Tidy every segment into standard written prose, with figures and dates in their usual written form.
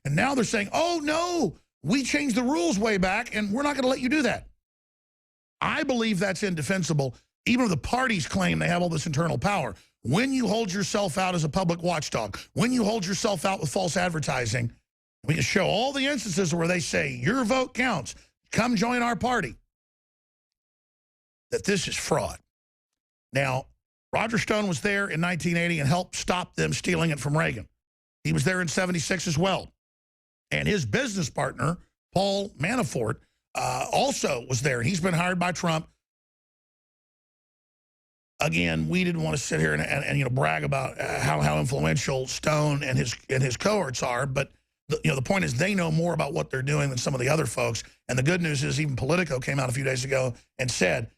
And now they're saying, oh, no, we changed the rules way back, and we're not going to let you do that. I believe that's indefensible, even if the parties claim they have all this internal power. When you hold yourself out as a public watchdog, when you hold yourself out with false advertising, we can show all the instances where they say, your vote counts, come join our party, that this is fraud. Now, Roger Stone was there in 1980 and helped stop them stealing it from Reagan. He was there in 76 as well. And his business partner, Paul Manafort, also was there. He's been hired by Trump. Again, we didn't want to sit here and you know, brag about how influential Stone and his cohorts are, but the point is they know more about what they're doing than some of the other folks. And the good news is even Politico came out a few days ago and said,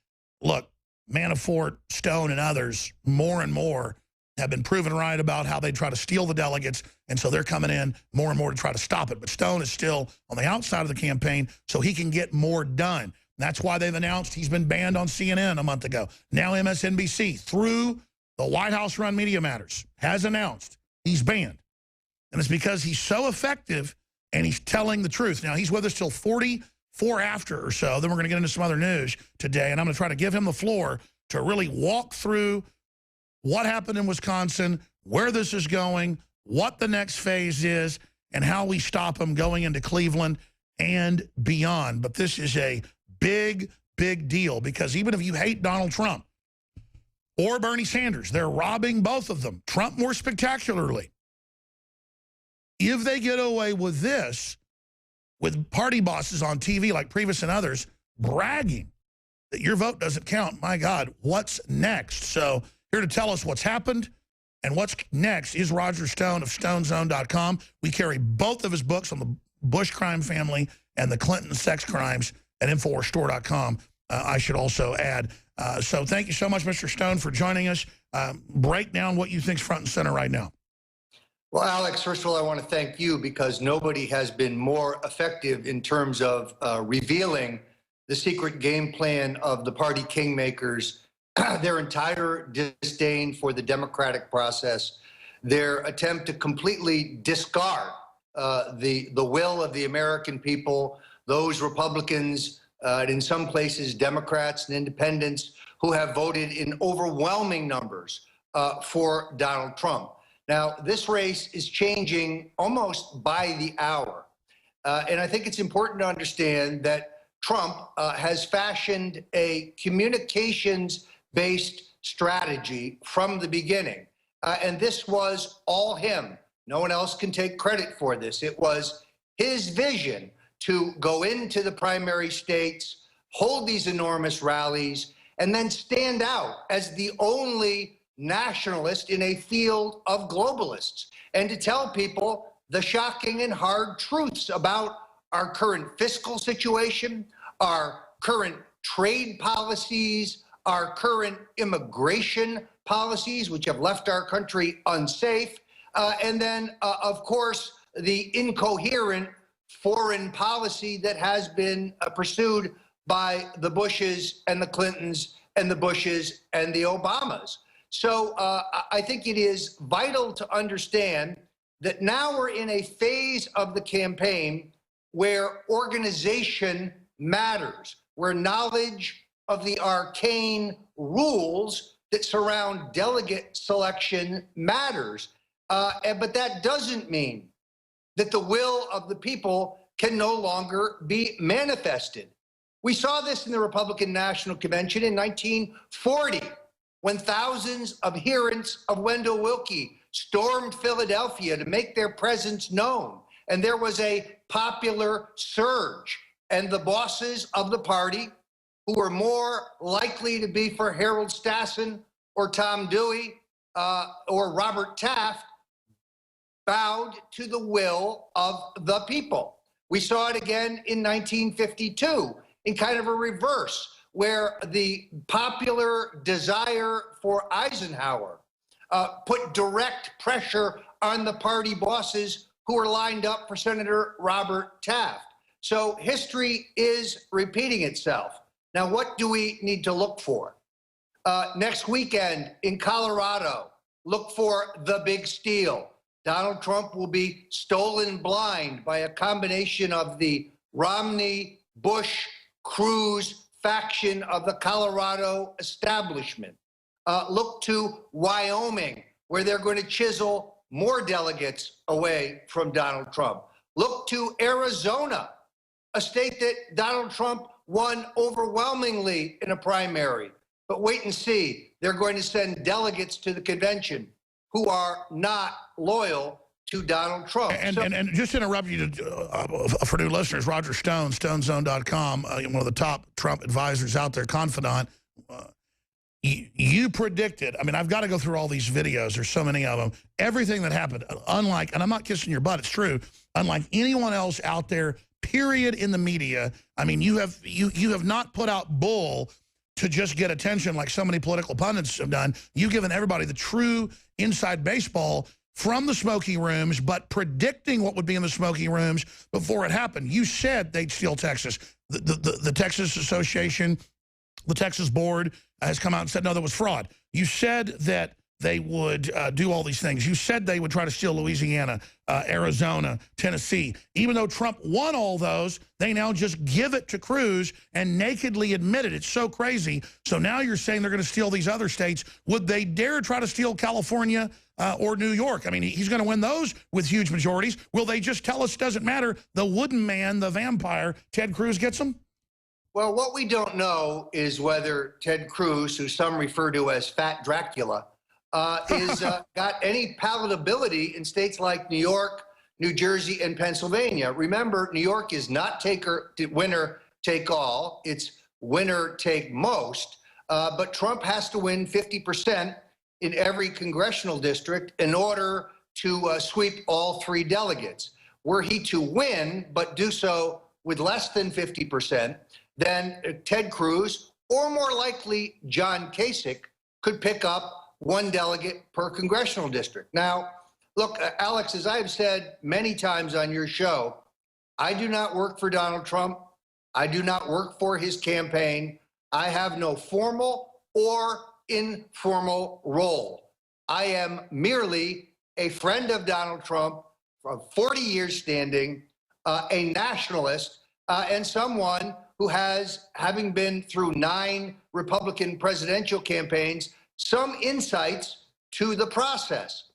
look, Manafort, Stone, and others, more and more, have been proven right about how they try to steal the delegates, and so they're coming in more and more to try to stop it. But Stone is still on the outside of the campaign, so he can get more done. That's why they've announced he's been banned on CNN a month ago. Now MSNBC, through the White House-run Media Matters, has announced he's banned. And it's because he's so effective and he's telling the truth. Now, he's with us till 44 after or so. Then we're going to get into some other news today, and I'm going to try to give him the floor to really walk through what happened in Wisconsin, where this is going, what the next phase is, and how we stop them going into Cleveland and beyond. But this is a big, big deal, because even if you hate Donald Trump or Bernie Sanders, they're robbing both of them, Trump more spectacularly. If they get away with this, with party bosses on TV like Priebus and others bragging that your vote doesn't count, my God, what's next? So here to tell us what's happened and what's next is Roger Stone of StoneZone.com. We carry both of his books on the Bush crime family and the Clinton sex crimes at InfoWarsStore.com, I should also add. So thank you so much, Mr. Stone, for joining us. Break down what you think's front and center right now. Well, Alex, first of all, I want to thank you, because nobody has been more effective in terms of revealing the secret game plan of the party kingmakers, their entire disdain for the democratic process, their attempt to completely discard the will of the American people, those Republicans, and in some places Democrats and independents, who have voted in overwhelming numbers for Donald Trump. Now, this race is changing almost by the hour. And I think it's important to understand that Trump has fashioned a communications-based strategy from the beginning. And this was all him. No one else can take credit for this. It was his vision to go into the primary states, hold these enormous rallies, and then stand out as the only nationalist in a field of globalists, and to tell people the shocking and hard truths about our current fiscal situation, our current trade policies, our current immigration policies, which have left our country unsafe, and then, of course, the incoherent foreign policy that has been pursued by the Bushes and the Clintons and the Bushes and the Obamas. So I think it is vital to understand that now we're in a phase of the campaign where organization matters, where knowledge of the arcane rules that surround delegate selection matters. But that doesn't mean that the will of the people can no longer be manifested. We saw this in the Republican National Convention in 1940, when thousands of adherents of Wendell Willkie stormed Philadelphia to make their presence known. And there was a popular surge. And the bosses of the party, who were more likely to be for Harold Stassen or Tom Dewey or Robert Taft, bowed to the will of the people. We saw it again in 1952 in kind of a reverse, where the popular desire for Eisenhower put direct pressure on the party bosses who were lined up for Senator Robert Taft. So history is repeating itself. Now, what do we need to look for? Next weekend in Colorado, look for the big steal. Donald Trump will be stolen blind by a combination of the Romney, Bush, Cruz faction of the Colorado establishment. Look to Wyoming, where they're going to chisel more delegates away from Donald Trump. Look to Arizona, a state that Donald Trump won overwhelmingly in a primary. But wait and see, they're going to send delegates to the convention who are not loyal to Donald Trump. And just to interrupt you for new listeners, Roger Stone, StoneZone.com, one of the top Trump advisors out there, confidant, you predicted, I mean, I've got to go through all these videos, there's so many of them, everything that happened, unlike, and I'm not kissing your butt, it's true, unlike anyone else out there, period, in the media. I mean, you have not put out bull to just get attention like so many political pundits have done. You've given everybody the true inside baseball from the smoky rooms, but predicting what would be in the smoky rooms before it happened. You said they'd steal Texas. The Texas Association, the Texas board has come out and said, no, that was fraud. You said that they would do all these things. You said they would try to steal Louisiana, Arizona, Tennessee. Even though Trump won all those, they now just give it to Cruz and nakedly admit it. It's so crazy. So now you're saying they're going to steal these other states. Would they dare try to steal California or New York? I mean, he's going to win those with huge majorities. Will they just tell us it doesn't matter? The wooden man, the vampire, Ted Cruz gets them? Well, what we don't know is whether Ted Cruz, who some refer to as Fat Dracula, is got any palatability in states like New York, New Jersey, and Pennsylvania. Remember, New York is not winner take all. It's winner take most. But Trump has to win 50% in every congressional district in order to sweep all three delegates. Were he to win, but do so with less than 50%, then Ted Cruz, or more likely John Kasich, could pick up one delegate per congressional district. Now, look, Alex, as I've said many times on your show, I do not work for Donald Trump. I do not work for his campaign. I have no formal or informal role. I am merely a friend of Donald Trump from 40 years standing, a nationalist, and someone who has, having been through 9 Republican presidential campaigns, some insights to the process.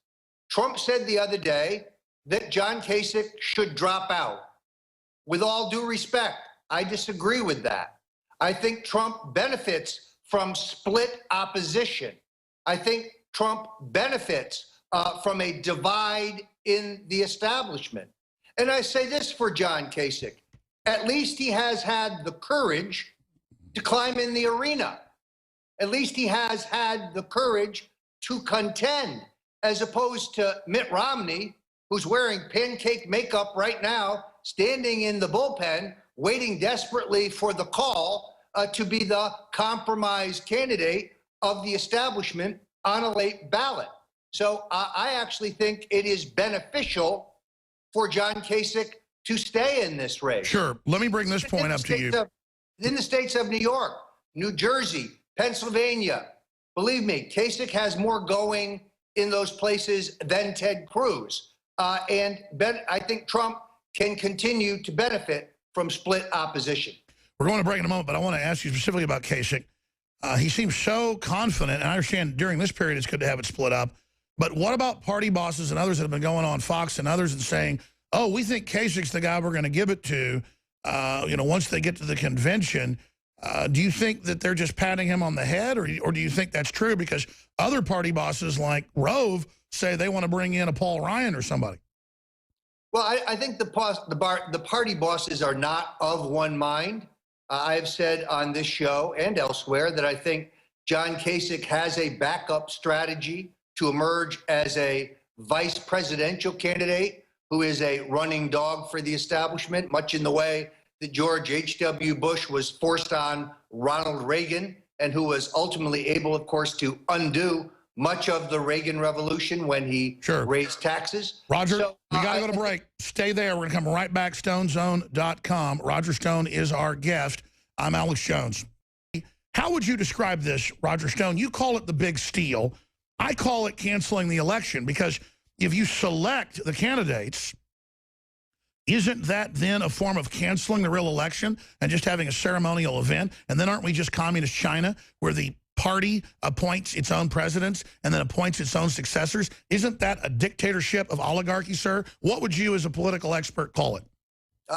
Trump said the other day that John Kasich should drop out. With all due respect, I disagree with that. I think Trump benefits from split opposition. I think Trump benefits from a divide in the establishment. And I say this for John Kasich. At least he has had the courage to climb in the arena. At least he has had the courage to contend, as opposed to Mitt Romney, who's wearing pancake makeup right now, standing in the bullpen, waiting desperately for the call to be the compromise candidate of the establishment on a late ballot. So I actually think it is beneficial for John Kasich to stay in this race. Sure. Let me bring this point up to you. In the states of New York, New Jersey, Pennsylvania, believe me, Kasich has more going in those places than Ted Cruz. And I think Trump can continue to benefit from split opposition. We're going to break in a moment, but I want to ask you specifically about Kasich. He seems so confident, and I understand during this period it's good to have it split up. But what about party bosses and others that have been going on Fox and others and saying, oh, we think Kasich's the guy we're going to give it to, once they get to the convention? Do you think that they're just patting him on the head, or do you think that's true? Because other party bosses like Rove say they want to bring in a Paul Ryan or somebody. Well, I think the party bosses are not of one mind. I have said on this show and elsewhere that I think John Kasich has a backup strategy to emerge as a vice presidential candidate who is a running dog for the establishment, much in the way that George H.W. Bush was forced on Ronald Reagan, and who was ultimately able, of course, to undo much of the Reagan Revolution when he raised taxes. Roger, we got to go to break. Stay there. We're going to come right back. StoneZone.com. Roger Stone is our guest. I'm Alex Jones. How would you describe this, Roger Stone? You call it the big steal. I call it canceling the election, because if you select the candidates, isn't that then a form of canceling the real election and just having a ceremonial event? And then aren't we just communist China, where the party appoints its own presidents and then appoints its own successors? Isn't that a dictatorship of oligarchy, sir? What would you as a political expert call it?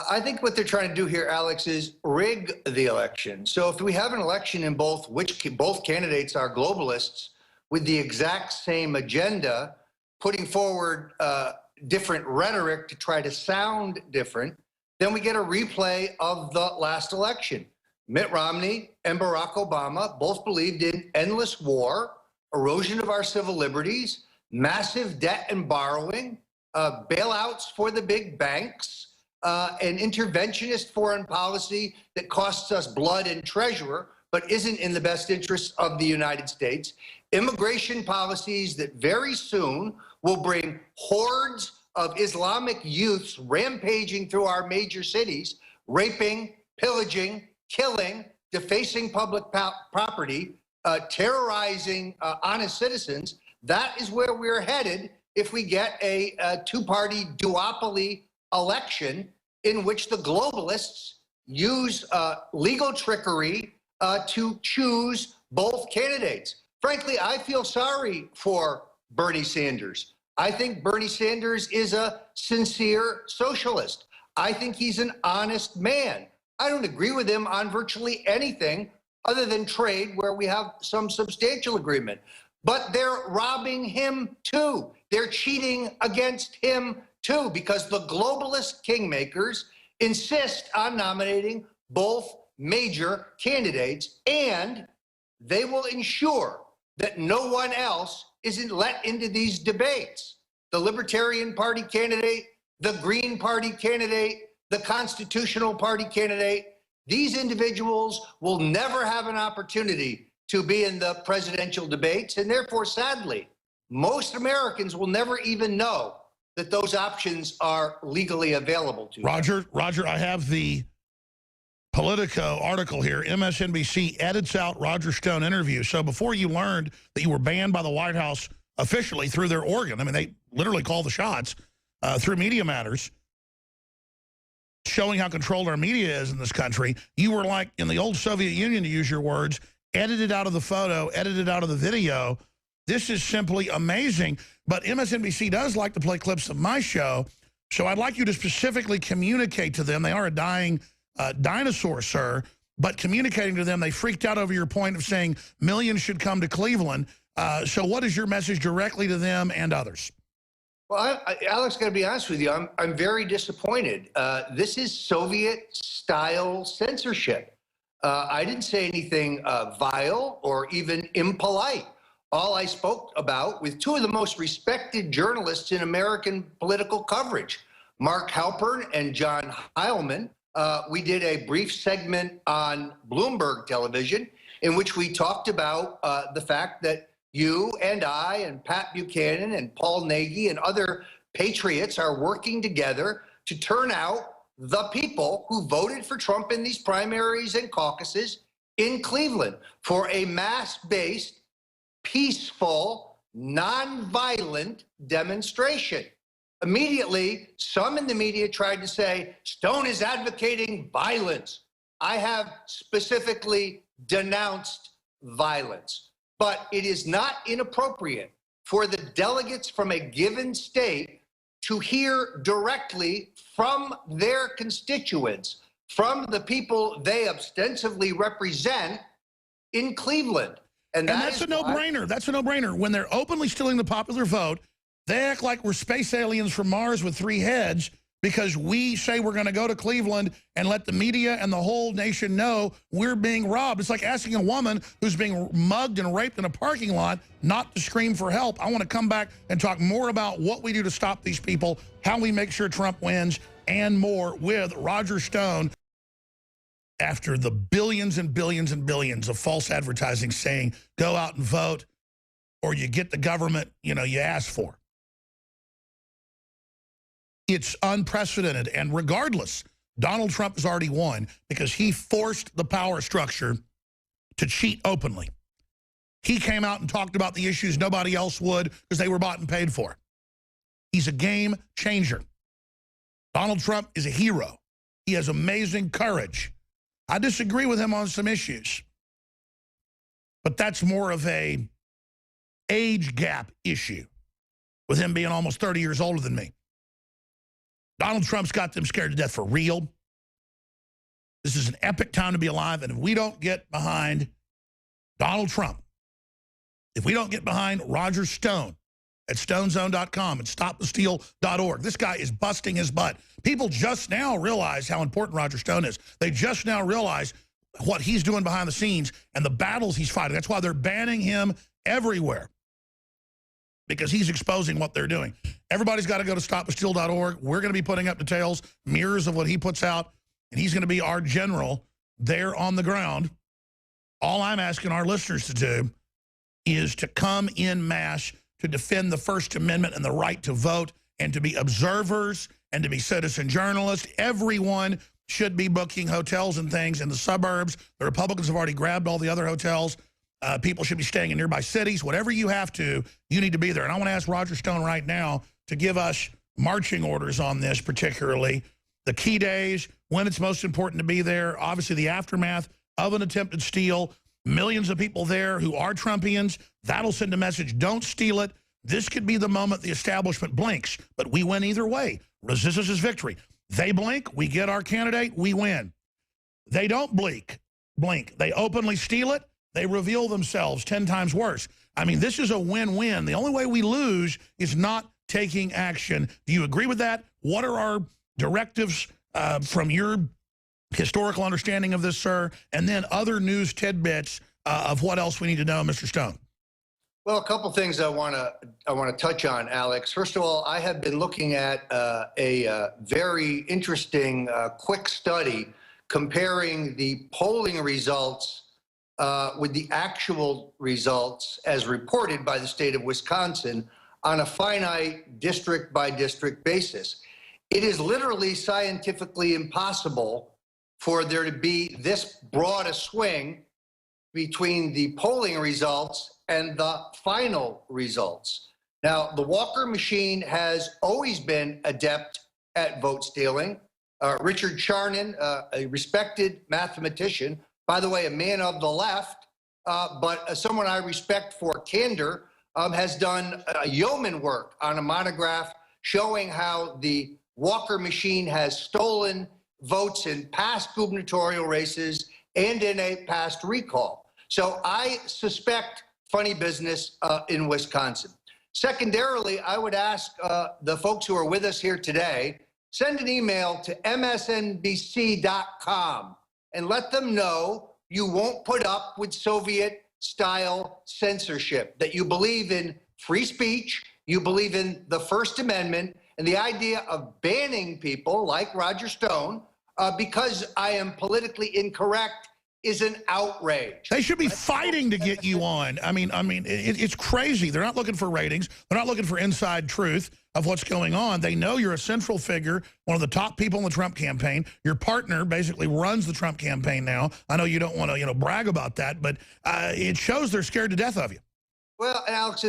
I think what they're trying to do here, Alex, is rig the election. So if we have an election in both candidates are globalists with the exact same agenda, putting forward different rhetoric to try to sound different, then we get a replay of the last election. Mitt Romney and Barack Obama both believed in endless war, erosion of our civil liberties, massive debt and borrowing, bailouts for the big banks, an interventionist foreign policy that costs us blood and treasure, but isn't in the best interests of the United States, immigration policies that very soon will bring hordes of Islamic youths rampaging through our major cities, raping, pillaging, killing, defacing public property, terrorizing honest citizens. That is where we're headed if we get a two-party duopoly election in which the globalists use legal trickery to choose both candidates. Frankly, I feel sorry for Bernie Sanders. I think Bernie Sanders is a sincere socialist. I think he's an honest man. I don't agree with him on virtually anything other than trade, where we have some substantial agreement. But they're robbing him too. They're cheating against him too, because the globalist kingmakers insist on nominating both major candidates, and they will ensure that no one else isn't let into these debates. The Libertarian Party candidate, the Green Party candidate, the Constitutional Party candidate, these individuals will never have an opportunity to be in the presidential debates, and therefore, sadly, most Americans will never even know that those options are legally available to them. Roger, I have the Politico article here. MSNBC edits out Roger Stone interview. So before you learned that you were banned by the White House officially through their organ, I mean, they literally call the shots through Media Matters, showing how controlled our media is in this country. You were like in the old Soviet Union, to use your words, edited out of the photo, edited out of the video. This is simply amazing. But MSNBC does like to play clips of my show, so I'd like you to specifically communicate to them. They are a dying dinosaur, sir, but communicating to them, they freaked out over your point of saying millions should come to Cleveland. So what is your message directly to them and others? Well, Alex, got to be honest with you, I'm very disappointed. This is Soviet-style censorship. I didn't say anything vile or even impolite. All I spoke about with two of the most respected journalists in American political coverage, Mark Halpern and John Heilman. We did a brief segment on Bloomberg television in which we talked about the fact that you and I and Pat Buchanan and Paul Nagy and other patriots are working together to turn out the people who voted for Trump in these primaries and caucuses in Cleveland for a mass-based, peaceful, nonviolent demonstration. Immediately, some in the media tried to say, Stone is advocating violence. I have specifically denounced violence. But it is not inappropriate for the delegates from a given state to hear directly from their constituents, from the people they ostensibly represent in Cleveland. And that's a no-brainer. That's a no-brainer. When they're openly stealing the popular vote, they act like we're space aliens from Mars with 3 heads because we say we're going to go to Cleveland and let the media and the whole nation know we're being robbed. It's like asking a woman who's being mugged and raped in a parking lot not to scream for help. I want to come back and talk more about what we do to stop these people, how we make sure Trump wins, and more with Roger Stone. After the billions and billions and billions of false advertising saying, go out and vote, or you get the government, you ask for. It's unprecedented. And regardless, Donald Trump has already won because he forced the power structure to cheat openly. He came out and talked about the issues nobody else would because they were bought and paid for. He's a game changer. Donald Trump is a hero. He has amazing courage. I disagree with him on some issues, but that's more of a age gap issue with him being almost 30 years older than me. Donald Trump's got them scared to death for real. This is an epic time to be alive, and if we don't get behind Donald Trump, if we don't get behind Roger Stone at stonezone.com and stopthesteal.org, this guy is busting his butt. People just now realize how important Roger Stone is. They just now realize what he's doing behind the scenes and the battles he's fighting. That's why they're banning him everywhere, because he's exposing what they're doing. Everybody's got to go to stopthesteal.org. We're going to be putting up details, mirrors of what he puts out, and he's going to be our general there on the ground. All I'm asking our listeners to do is to come in mass to defend the First Amendment and the right to vote, and to be observers and to be citizen journalists. Everyone should be booking hotels and things in the suburbs. The Republicans have already grabbed all the other hotels. People should be staying in nearby cities. Whatever you have to, you need to be there. And I want to ask Roger Stone right now to give us marching orders on this, particularly the key days, when it's most important to be there, obviously the aftermath of an attempted steal, millions of people there who are Trumpians. That'll send a message. Don't steal it. This could be the moment the establishment blinks, but we win either way. Resistance is victory. They blink, we get our candidate, we win. They don't blink. They openly steal it, they reveal themselves 10 times worse. I mean, this is a win-win. The only way we lose is not taking action. Do you agree with that? What are our directives from your historical understanding of this, sir, and then other news tidbits of what else we need to know, Mr. Stone? Well, a couple things I want to touch on, Alex. First of all, I have been looking at a very interesting quick study comparing the polling results with the actual results as reported by the state of Wisconsin on a finite district-by-district basis. It is literally scientifically impossible for there to be this broad a swing between the polling results and the final results. Now, the Walker machine has always been adept at vote stealing. Richard Charnin, a respected mathematician, by the way, a man of the left, but someone I respect for candor, has done yeoman work on a monograph showing how the Walker machine has stolen votes in past gubernatorial races and in a past recall. So I suspect funny business in Wisconsin. Secondarily, I would ask the folks who are with us here today, send an email to msnbc.com and let them know you won't put up with Soviet-style censorship, that you believe in free speech, you believe in the First Amendment, and the idea of banning people like Roger Stone because I am politically incorrect is an outrage. They should be fighting to get you on. I mean, it's crazy. They're not looking for ratings. They're not looking for inside truth of what's going on. They know you're a central figure, one of the top people in the Trump campaign. Your partner basically runs the Trump campaign now. I know you don't want to, brag about that, but it shows they're scared to death of you. Well, Alex,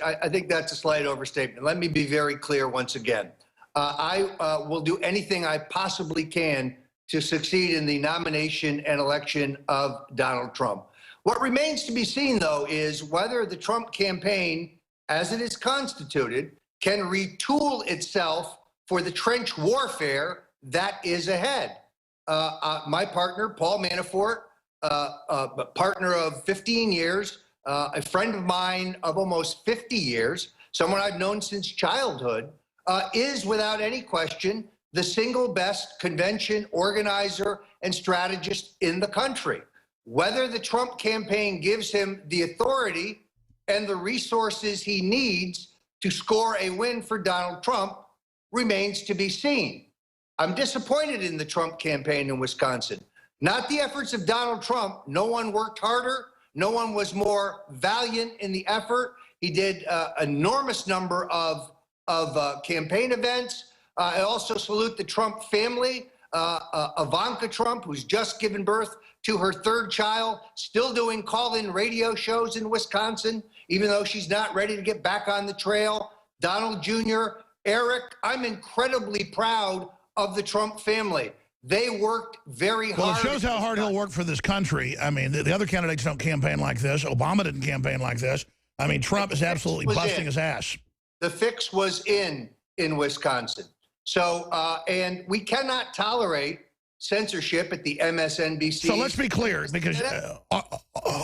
I think that's a slight overstatement. Let me be very clear once again. I will do anything I possibly can to succeed in the nomination and election of Donald Trump. What remains to be seen, though, is whether the Trump campaign, as it is constituted, can retool itself for the trench warfare that is ahead. My partner, Paul Manafort, a partner of 15 years, a friend of mine of almost 50 years, someone I've known since childhood, is without any question the single best convention organizer and strategist in the country. Whether the Trump campaign gives him the authority and the resources he needs to score a win for Donald Trump remains to be seen. I'm disappointed in the Trump campaign in Wisconsin. Not the efforts of Donald Trump. No one worked harder. No one was more valiant in the effort. He did an enormous number of campaign events. I also salute the Trump family, Ivanka Trump, who's just given birth to her third child, still doing call-in radio shows in Wisconsin, even though she's not ready to get back on the trail. Donald Jr., Eric, I'm incredibly proud of the Trump family. They worked very hard. Well, it shows how hard he'll work for this country. I mean, the other candidates don't campaign like this. Obama didn't campaign like this. I mean, Trump is absolutely busting his ass. The fix was in Wisconsin. So, and we cannot tolerate censorship at the MSNBC. So let's be clear, because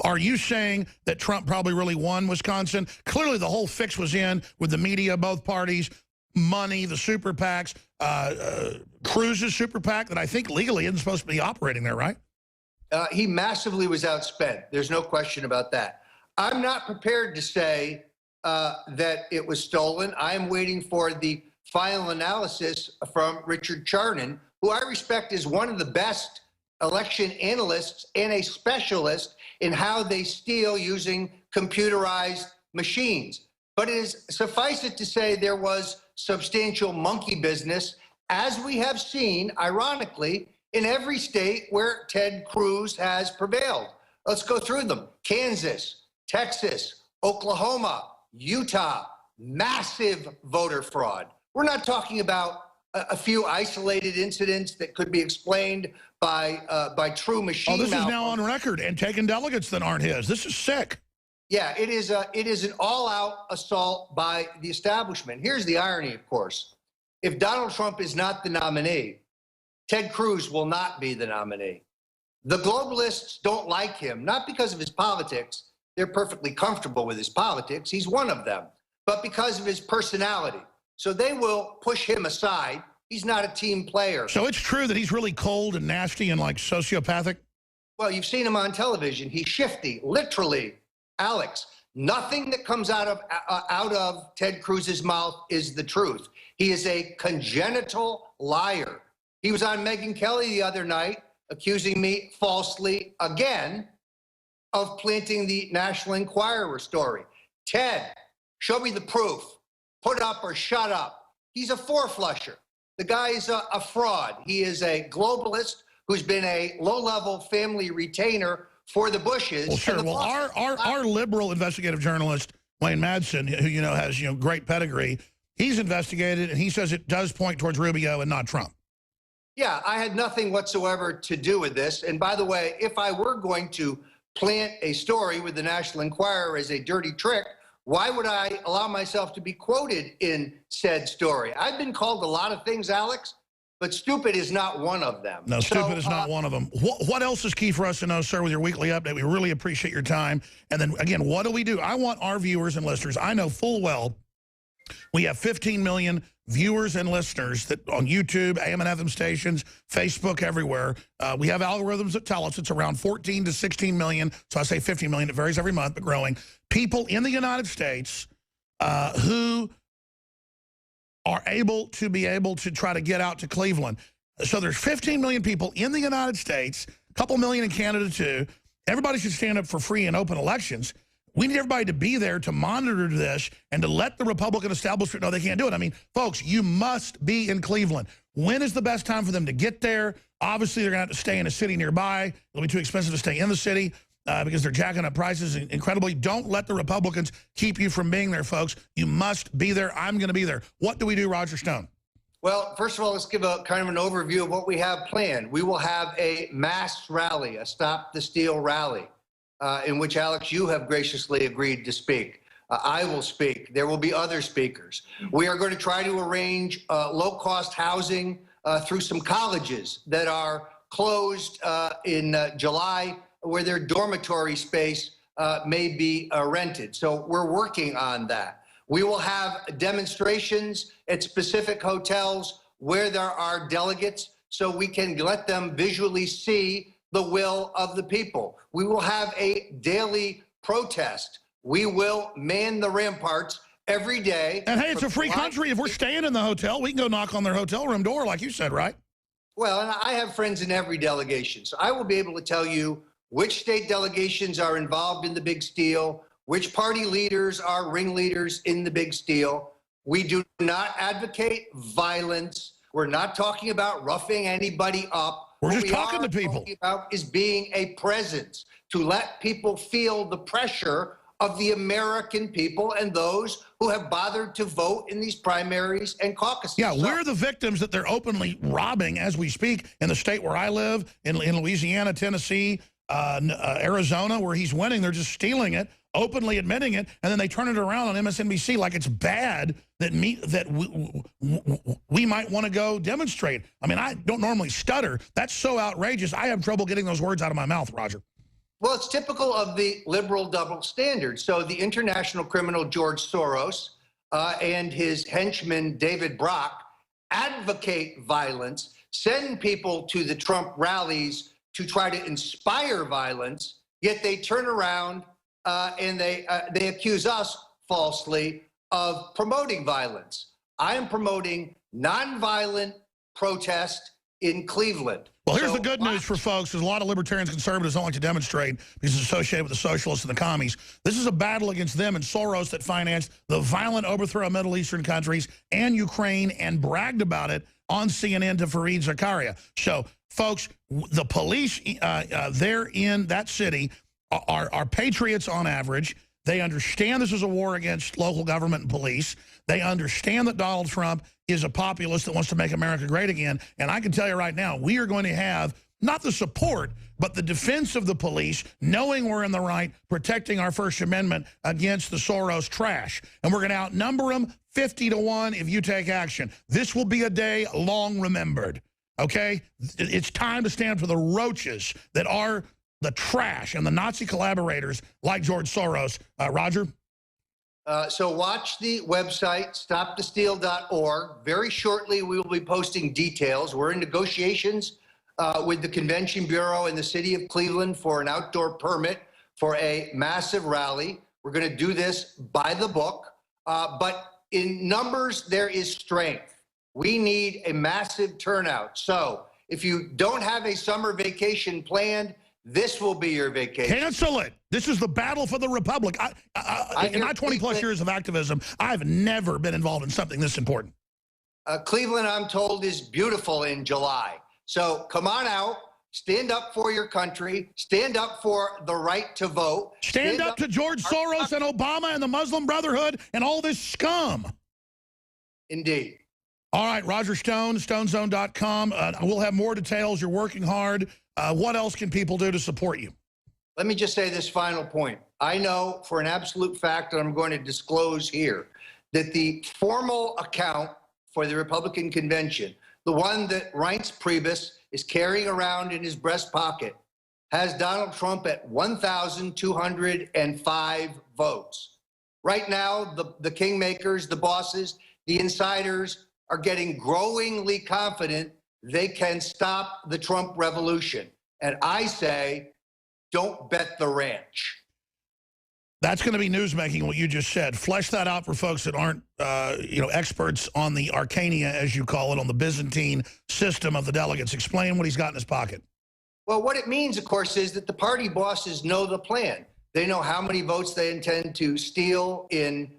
are you saying that Trump probably really won Wisconsin? Clearly the whole fix was in with the media, both parties, money, the super PACs, Cruz's super PAC that I think legally isn't supposed to be operating there, right? He massively was outspent. There's no question about that. I'm not prepared to say that it was stolen. I am waiting for the final analysis from Richard Charnon, who I respect as one of the best election analysts and a specialist in how they steal using computerized machines. But it is, suffice it to say, there was substantial monkey business, as we have seen, ironically, in every state where Ted Cruz has prevailed. Let's go through them. Kansas, Texas, Oklahoma, Utah, massive voter fraud. We're not talking about a few isolated incidents that could be explained by true machine. Oh, this is now on record and taking delegates that aren't his. This is sick. Yeah, it is an all-out assault by the establishment. Here's the irony, of course. If Donald Trump is not the nominee, Ted Cruz will not be the nominee. The globalists don't like him, not because of his politics. They're perfectly comfortable with his politics. He's one of them. But because of his personality. So they will push him aside. He's not a team player. So it's true that he's really cold and nasty and like sociopathic? Well, you've seen him on television. He's shifty, literally. Alex, nothing that comes out of Ted Cruz's mouth is the truth. He is a congenital liar. He was on Megyn Kelly the other night accusing me falsely again of planting the National Enquirer story. Ted, show me the proof. Put up or shut up. He's a four-flusher. The guy is a fraud. He is a globalist who's been a low-level family retainer for the Bushes. Well, sure. Well, our liberal investigative journalist, Wayne Madsen, who, you know, has, you know, great pedigree, he's investigated, and he says it does point towards Rubio and not Trump. Yeah, I had nothing whatsoever to do with this. And by the way, if I were going to plant a story with the National Enquirer as a dirty trick, why would I allow myself to be quoted in said story? I've been called a lot of things, Alex, but stupid is not one of them. No, stupid is not one of them. What else is key for us to know, sir, with your weekly update? We really appreciate your time. And then, again, what do? I want our viewers and listeners. I know full well we have 15 million viewers and listeners that on YouTube, AM and FM stations, Facebook, everywhere. We have algorithms that tell us it's around 14 to 16 million. So I say 15 million. It varies every month, but growing. People in the United States who are able to try to get out to Cleveland. So there's 15 million people in the United States, a couple million in Canada too. Everybody should stand up for free and open elections. We need everybody to be there to monitor this and to let the Republican establishment know they can't do it. I mean, folks, you must be in Cleveland. When is the best time for them to get there? Obviously, they're going to have to stay in a city nearby. It'll be too expensive to stay in the city because they're jacking up prices incredibly. Don't let the Republicans keep you from being there, folks. You must be there. I'm going to be there. What do we do, Roger Stone? Well, first of all, let's give a kind of an overview of what we have planned. We will have a mass rally, a Stop the Steal rally. In which, Alex, you have graciously agreed to speak. I will speak. There will be other speakers. We are going to try to arrange low-cost housing through some colleges that are closed in July, where their dormitory space may be rented. So we're working on that. We will have demonstrations at specific hotels where there are delegates so we can let them visually see the will of the people. We will have a daily protest. We will man the ramparts every day. And hey, it's a free country. If we're staying in the hotel, we can go knock on their hotel room door, like you said, right? Well, and I have friends in every delegation, so I will be able to tell you which state delegations are involved in the big steal, which party leaders are ringleaders in the big steal. We do not advocate violence. We're not talking about roughing anybody up. We're just talking to people. What we are talking about is being a presence, to let people feel the pressure of the American people and those who have bothered to vote in these primaries and caucuses. Yeah, we're the victims that they're openly robbing as we speak in the state where I live, in Louisiana, Tennessee, Arizona, where he's winning. They're just stealing it, openly admitting it, and then they turn it around on MSNBC like it's bad that we might want to go demonstrate. I mean, I don't normally stutter. That's so outrageous. I have trouble getting those words out of my mouth, Roger. Well, it's typical of the liberal double standard. So the international criminal George Soros and his henchman David Brock advocate violence, send people to the Trump rallies to try to inspire violence, yet they turn around and they accuse us falsely of promoting violence. I am promoting nonviolent protest in Cleveland. Well, here's the good news for folks, because a lot of libertarians, conservatives don't like to demonstrate because it's associated with the socialists and the commies. This is a battle against them and Soros that financed the violent overthrow of Middle Eastern countries and Ukraine and bragged about it on CNN to Fareed Zakaria. So, folks, the police there in that city are patriots on average. They understand this is a war against local government and police. They understand that Donald Trump is a populist that wants to make America great again. And I can tell you right now, we are going to have not the support, but the defense of the police, knowing we're in the right, protecting our First Amendment against the Soros trash. And we're going to outnumber them 50-1 if you take action. This will be a day long remembered, okay? It's time to stand for the roaches that are the trash and the Nazi collaborators like George Soros. Roger? So watch the website, stopthesteal.org. Very shortly, we will be posting details. We're in negotiations with the Convention Bureau in the city of Cleveland for an outdoor permit for a massive rally. We're going to do this by the book. But in numbers, there is strength. We need a massive turnout. So if you don't have a summer vacation planned, this will be your vacation. Cancel it. This is the battle for the Republic. In my 20-plus years of activism, I've never been involved in something this important. Cleveland, I'm told, is beautiful in July. So come on out. Stand up for your country. Stand up for the right to vote. Stand up to George Soros and Obama and the Muslim Brotherhood and all this scum. Indeed. All right, Roger Stone, stonezone.com. We'll have more details. You're working hard. What else can people do to support you? Let me just say this final point. I know for an absolute fact that I'm going to disclose here that the formal account for the Republican convention, the one that Reince Priebus is carrying around in his breast pocket, has Donald Trump at 1,205 votes. Right now, the kingmakers, the bosses, the insiders are getting growingly confident they can stop the Trump revolution. And I say, don't bet the ranch. That's going to be newsmaking, what you just said. Flesh that out for folks that aren't, experts on the arcania, as you call it, on the Byzantine system of the delegates. Explain what he's got in his pocket. Well, what it means, of course, is that the party bosses know the plan. They know how many votes they intend to steal in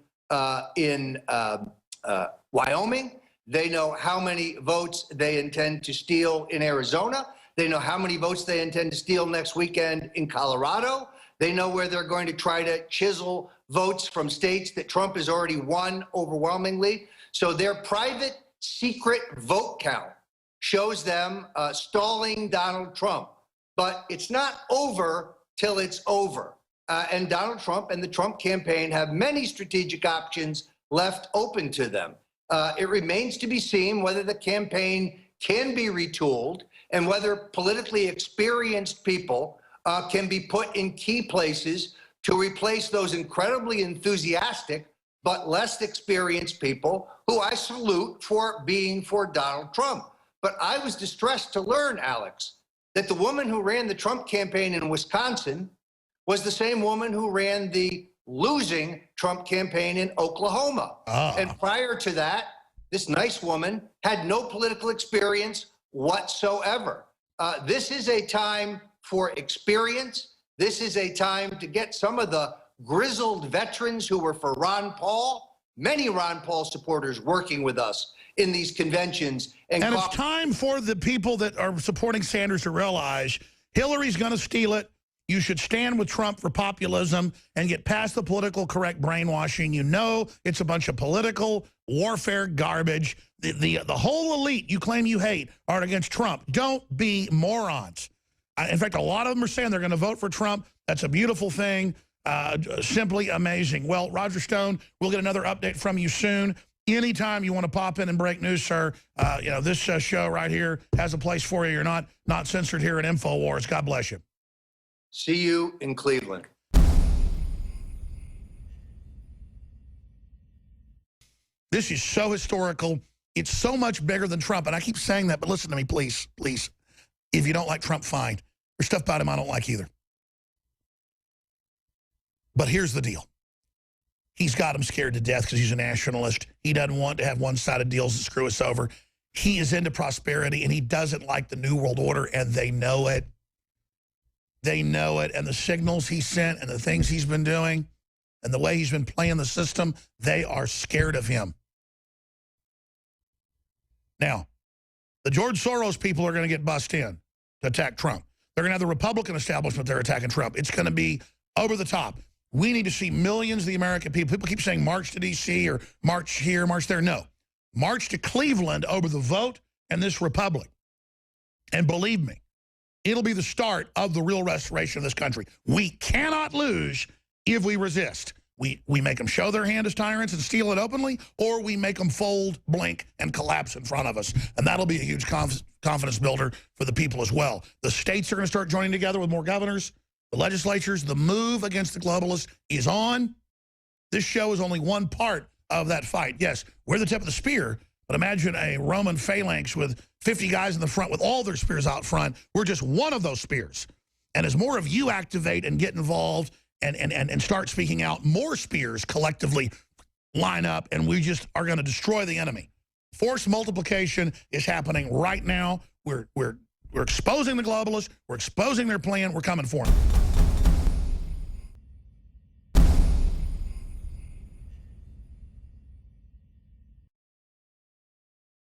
Wyoming. They know how many votes they intend to steal in Arizona. They know how many votes they intend to steal next weekend in Colorado. They know where they're going to try to chisel votes from states that Trump has already won overwhelmingly. So their private secret vote count shows them stalling Donald Trump. But it's not over till it's over. And Donald Trump and the Trump campaign have many strategic options left open to them. It remains to be seen whether the campaign can be retooled and whether politically experienced people can be put in key places to replace those incredibly enthusiastic but less experienced people who I salute for being for Donald Trump. But I was distressed to learn, Alex, that the woman who ran the Trump campaign in Wisconsin was the same woman who ran the losing Trump campaign in Oklahoma. And prior to that, this nice woman had no political experience whatsoever. This is a time for experience. This is a time to get some of the grizzled veterans who were for Ron Paul, many Ron Paul supporters working with us in these conventions. And it's time for the people that are supporting Sanders to realize Hillary's going to steal it. You should stand with Trump for populism and get past the political correct brainwashing. You know it's a bunch of political warfare garbage. The whole elite you claim you hate are against Trump. Don't be morons. In fact, a lot of them are saying they're going to vote for Trump. That's a beautiful thing. Simply amazing. Well, Roger Stone, we'll get another update from you soon. Anytime you want to pop in and break news, sir, you know, this show right here has a place for you. You're not censored here at InfoWars. God bless you. See you in Cleveland. This is so historical. It's so much bigger than Trump. And I keep saying that, but listen to me, please, please. If you don't like Trump, fine. There's stuff about him I don't like either. But here's the deal. He's got him scared to death because he's a nationalist. He doesn't want to have one-sided deals that screw us over. He is into prosperity, and he doesn't like the New World Order, and they know it. They know it, and the signals he sent and the things he's been doing and the way he's been playing the system, they are scared of him. Now, the George Soros people are going to get bussed in to attack Trump. They're going to have the Republican establishment there attacking Trump. It's going to be over the top. We need to see millions of the American people. People keep saying march to D.C. or march here, march there. No. March to Cleveland over the vote and this republic. And believe me, it'll be the start of the real restoration of this country. We cannot lose if we resist. We make them show their hand as tyrants and steal it openly, or we make them fold, blink, and collapse in front of us. And that'll be a huge confidence builder for the people as well. The states are going to start joining together with more governors. The legislatures, the move against the globalists is on. This show is only one part of that fight. Yes, we're the tip of the spear, but imagine a Roman phalanx with 50 guys in the front with all their spears out front. We're just one of those spears. And as more of you activate and get involved and start speaking out, more spears collectively line up, and we just are going to destroy the enemy. Force multiplication is happening right now. We're exposing the globalists. We're exposing their plan. We're coming for them.